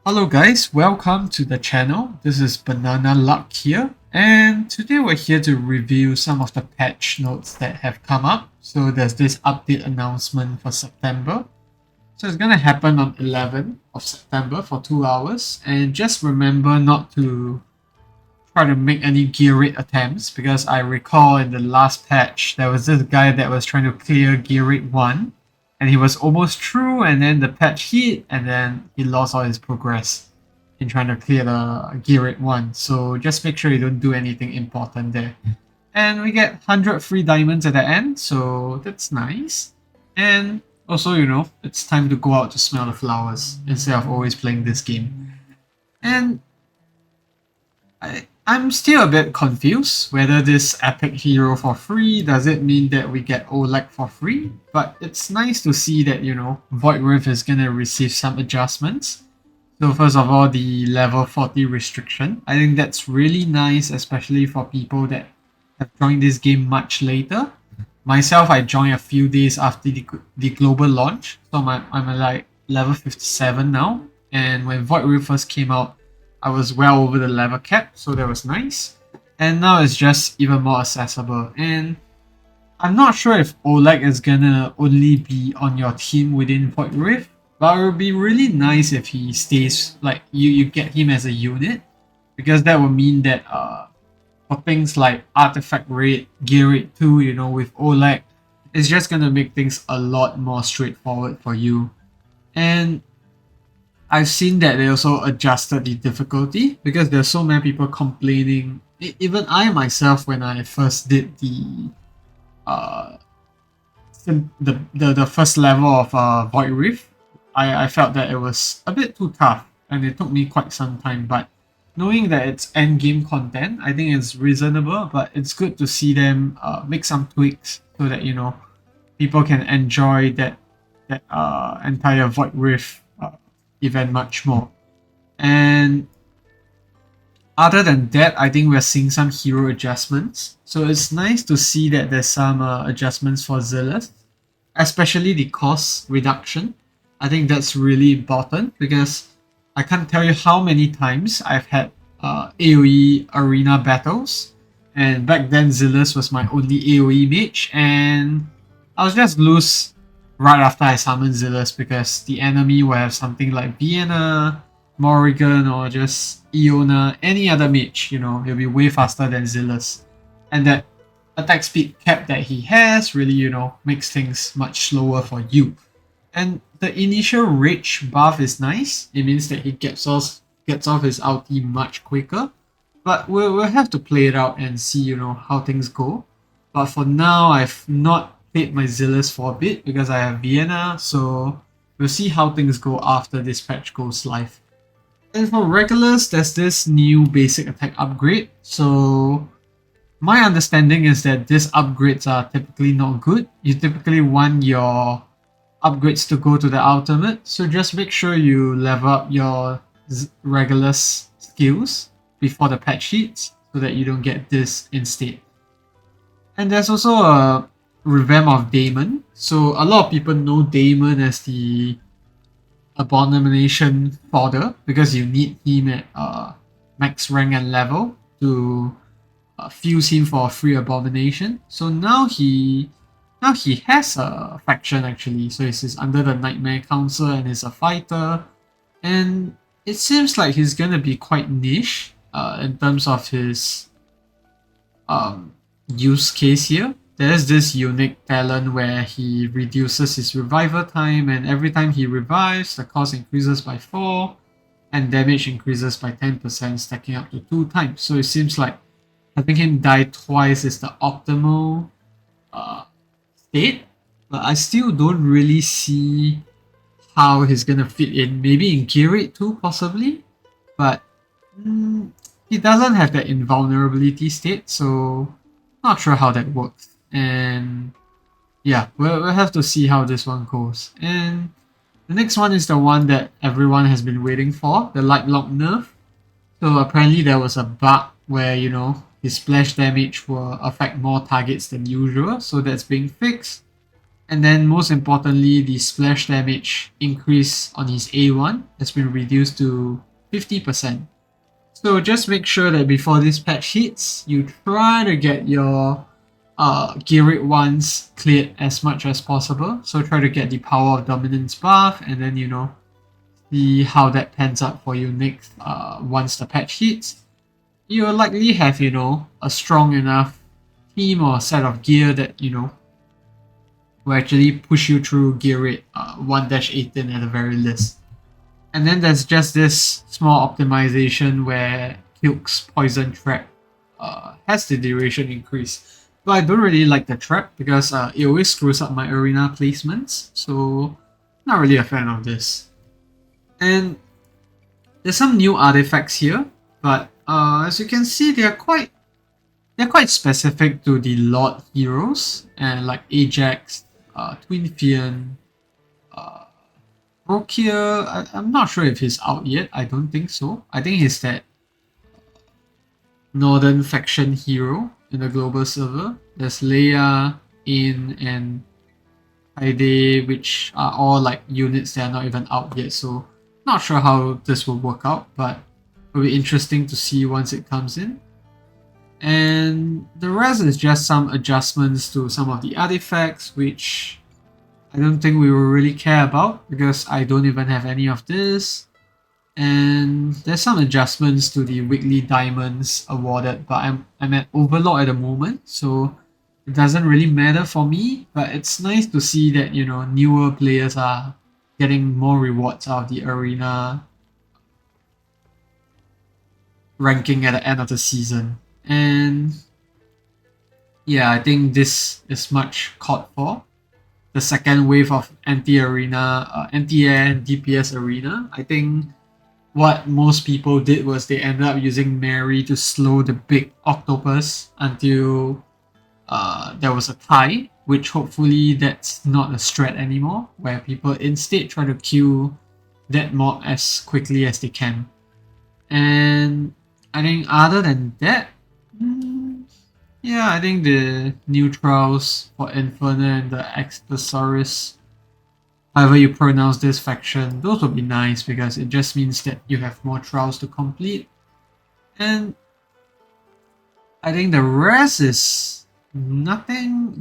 Hello guys, welcome to the channel. This is Banana Luck here, and today we're here to review some of the patch notes that have come up. So there's this update announcement for September. So it's gonna happen on 11th of September for 2 hours, and just remember not to try to make any gear raid attempts, because I recall in the last patch there was this guy that was trying to clear gear raid 1 and he was almost through, and then the patch hit and then he lost all his progress in trying to clear the gear raid 1. So just make sure you don't do anything important there. And we get 100 free diamonds at the end, so that's nice. And also, it's time to go out to smell the flowers instead of always playing this game. And I'm still a bit confused whether this epic hero for free, does it mean that we get Oleg for free? But it's nice to see that, Void Rift is gonna receive some adjustments. So first of all, the level 40 restriction. I think that's really nice, especially for people that have joined this game much later. Myself, I joined a few days after the global launch. So I'm at like level 57 now. And when Void Rift first came out, I was well over the level cap, so that was nice. And now it's just even more accessible. And I'm not sure if Oleg is gonna only be on your team within Void Rift, but it would be really nice if he stays, like you get him as a unit, because that would mean that for things like Artifact Raid, Gear Raid 2, with Oleg, it's just gonna make things a lot more straightforward for you. And I've seen that they also adjusted the difficulty because there's so many people complaining. Even I myself, when I first did the first level of Void Rift, I felt that it was a bit too tough and it took me quite some time. But knowing that it's end game content, I think it's reasonable. But it's good to see them make some tweaks so that people can enjoy that entire Void Rift event much more. And other than that, I think we're seeing some hero adjustments. So it's nice to see that there's some adjustments for Zelus, especially the cost reduction. I think that's really important because I can't tell you how many times I've had AoE arena battles, and back then Zelus was my only AoE mage, and I was just lose right after I summon Zelus because the enemy will have something like Vienna, Morrigan, or just Iona, any other mage, he'll be way faster than Zelus. And that attack speed cap that he has really, makes things much slower for you. And the initial rage buff is nice. It means that he gets off his ulti much quicker. But we'll have to play it out and see, how things go. But for now, I've not played my Zelus for a bit because I have Vienna, so we'll see how things go after this patch goes live. And for regulars, there's this new basic attack upgrade. So my understanding is that these upgrades are typically not good. You typically want your upgrades to go to the ultimate, so just make sure you level up your regulars skills before the patch hits so that you don't get this instead. And there's also a revamp of Daemon. So a lot of people know Daemon as the abomination fodder because you need him at max rank and level to fuse him for a free abomination. So now he has a faction actually. So he's under the Nightmare Council and he's a fighter. And it seems like he's gonna be quite niche in terms of his use case here. There's this unique talent where he reduces his revival time, and every time he revives, the cost increases by 4 and damage increases by 10%, stacking up to 2 times. So it seems like having him die twice is the optimal state, but I still don't really see how he's gonna fit in. Maybe in Gear Raid 2 possibly, but he doesn't have that invulnerability state, so not sure how that works. And yeah, we'll have to see how this one goes. And the next one is the one that everyone has been waiting for, the Lightlocke nerf. So apparently there was a bug where, his splash damage will affect more targets than usual, so that's being fixed. And then most importantly, the splash damage increase on his A1 has been reduced to 50%. So just make sure that before this patch hits, you try to get your gear rate 1s cleared as much as possible. So try to get the power of dominance buff, and then see how that pans out for you next once the patch hits. You'll likely have a strong enough team or set of gear that will actually push you through gear rate 1-18 at the very least. And then there's just this small optimization where Kilk's poison trap has the duration increase. But I don't really like the trap because it always screws up my arena placements, so not really a fan of this. And there's some new artifacts here, but as you can see, they're quite specific to the Lord heroes, and like Ajax, Twin Fian, Rokia. I'm not sure if he's out yet. I don't think so. I think he's that Northern faction hero in the global server. There's Leia, In, and Haide, which are all like units that are not even out yet. So not sure how this will work out, but it'll be interesting to see once it comes in. And the rest is just some adjustments to some of the artifacts, which I don't think we will really care about because I don't even have any of this. And there's some adjustments to the weekly diamonds awarded, but I'm at Overlord at the moment, so it doesn't really matter for me. But it's nice to see that newer players are getting more rewards out of the arena ranking at the end of the season. And yeah, I think this is much called for. The second wave of anti-arena, anti-air DPS arena. I think what most people did was they ended up using Mary to slow the big octopus until there was a tie, which hopefully that's not a strat anymore, where people instead try to kill that mob as quickly as they can. And I think other than that, yeah, I think the new trials for Inferno and the Extosaurus, however you pronounce this faction, those would be nice because it just means that you have more trials to complete. And I think the rest is nothing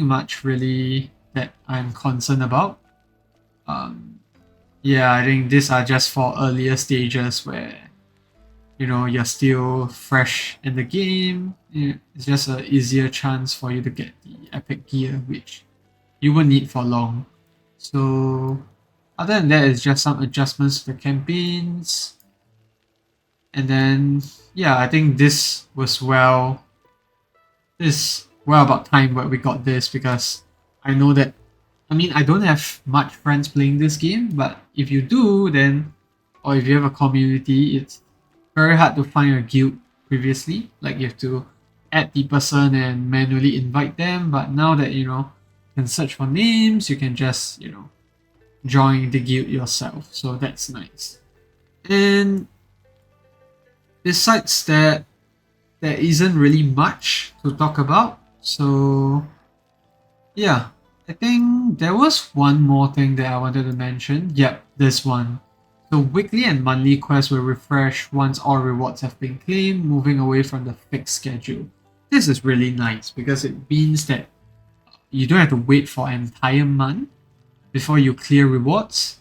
much really that I'm concerned about. Yeah, I think these are just for earlier stages where you're still fresh in the game. It's just an easier chance for you to get the epic gear, which you won't need for long. So other than that, it's just some adjustments to the campaigns. And then yeah, I think this was well about time where we got this, because I know that I don't have much friends playing this game, but if you do, then or if you have a community, it's very hard to find a guild previously. Like you have to add the person and manually invite them, but now that you can search for names, you can just join the guild yourself, so that's nice. And besides that, there isn't really much to talk about. So yeah, I think there was one more thing that I wanted to mention. Yep, this one. So weekly and monthly quests will refresh once all rewards have been claimed, moving away from the fixed schedule. This is really nice because it means that you don't have to wait for an entire month before you clear rewards.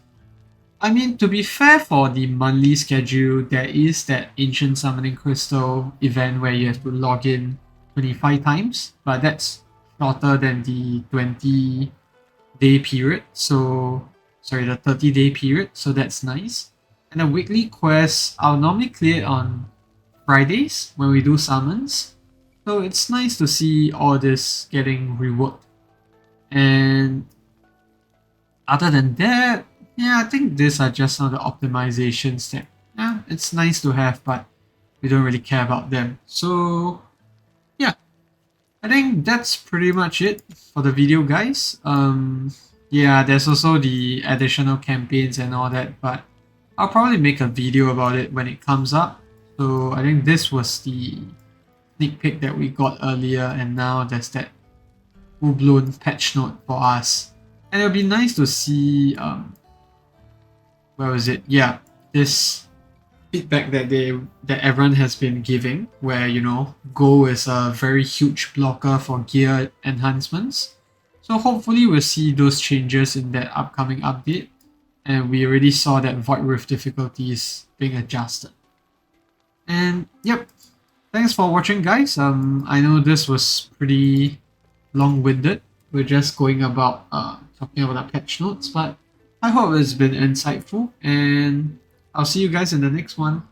To be fair, for the monthly schedule, there is that Ancient Summoning Crystal event where you have to log in 25 times, but that's shorter than the 20-day period. So the 30-day period, so that's nice. And the weekly quests, I'll normally clear it on Fridays when we do summons. So it's nice to see all this getting reworked. And other than that, yeah, I think these are just some of the optimizations that, yeah, it's nice to have, but we don't really care about them. So yeah, I think that's pretty much it for the video, guys. Yeah, there's also the additional campaigns and all that, but I'll probably make a video about it when it comes up. So I think this was the sneak peek that we got earlier, and now there's that full-blown patch note for us. And it'll be nice to see where was it? Yeah, this feedback that everyone has been giving, where Go is a very huge blocker for gear enhancements. So hopefully we'll see those changes in that upcoming update, and we already saw that Void Rift difficulties being adjusted. And yep, thanks for watching, guys. I know this was pretty long-winded. We're just going about talking about the patch notes, but I hope it's been insightful, and I'll see you guys in the next one.